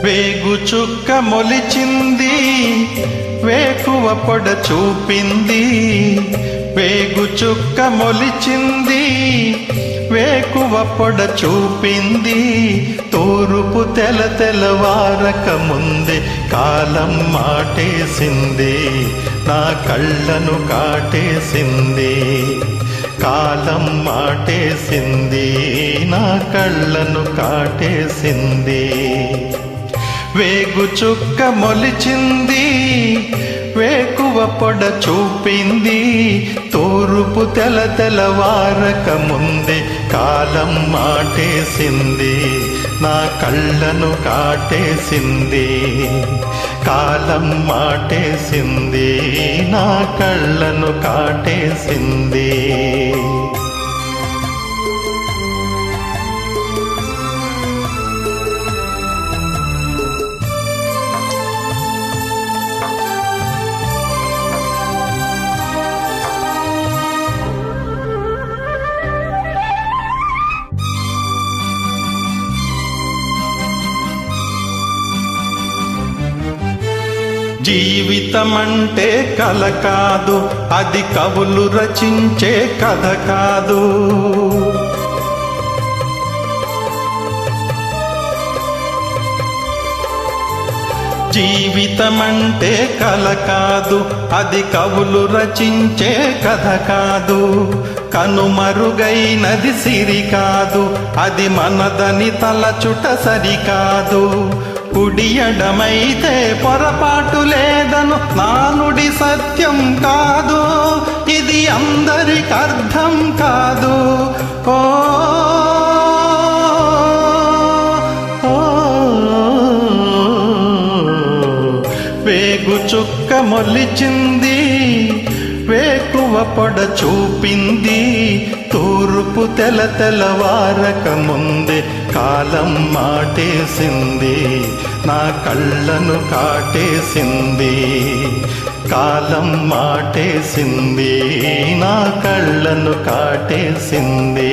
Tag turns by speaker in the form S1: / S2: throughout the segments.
S1: వేగు చుక్క మొలిచింది, వేకువ పొడ చూపింది. వేగు చుక్క మొలిచింది, వేకువ పొడ చూపింది. తూరుపు తెలవారక ముందే కాలం మాటేసింది, నా కళ్ళను కాటేసింది. కాలం మాటేసింది, నా కళ్ళను కాటేసింది. వేగు చుక్క మొలిచింది, వేకువ పొడ చూపింది. తూరుపు తెలవారక ముందే కాలం మాటేసింది, నా కళ్ళను కాటేసింది. కాలం మాటేసింది, నా కళ్ళను కాటేసింది. జీవితమంటే కల కాదు, అది కవులు రచించే కథ కాదు. జీవితమంటే కల కాదు, అది కవులు రచించే కథ కాదు. కనుమరుగైనది సిరి కాదు, అది మనదని తలచుట సరికాదు. కుడియడమైతే పొరపాటు లేదను నానుడి సత్యం కాదు, ఇది అందరికి అర్థం కాదు. ఓ వేగు చుక్క మొలిచింది, వేకువ పొడ చూపింది. తూర్పు తెలవారక ముందే కాలం మాటేసింది, నా కళ్ళను కాటేసింది. కాలం మాటేసింది, నా కళ్ళను కాటేసింది.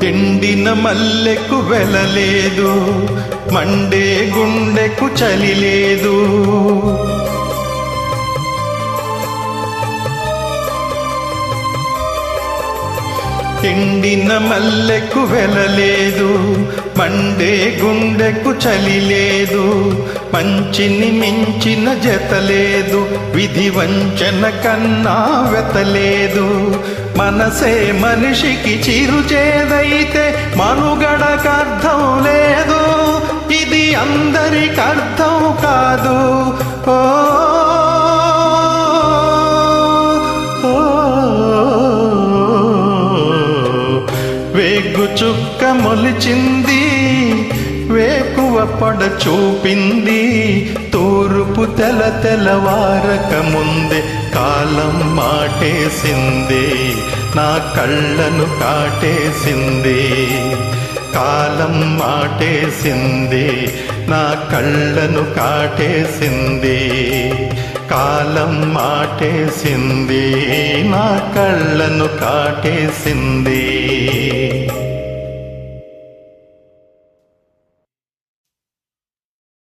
S1: ఎండిన మల్లెకు వెలలేదు, మండే గుండెకు చలి లేదు. ఎండిన మల్లెకు వెలలేదు, మండే గుండెకు చలి లేదు. మంచిని మించిన జత లేదు, విధి వంచన కన్నా వెతలేదు. మనసే మనిషికి చిరుచేదైతే మనుగడకర్థం లేదు, ఇది అందరికి అర్థం కాదు. ఓ వేగు చుక్క మొలిచింది, వేకువ పొడ చూపింది. తూర్పు తెలవారక ముందే కాలం మాటేసింది, నా కళ్ళను కాటేసింది. కాలం మాటేసింది, నా కళ్ళను కాటేసింది. కాలం మాటేసింది, నా కళ్ళను కాటేసింది.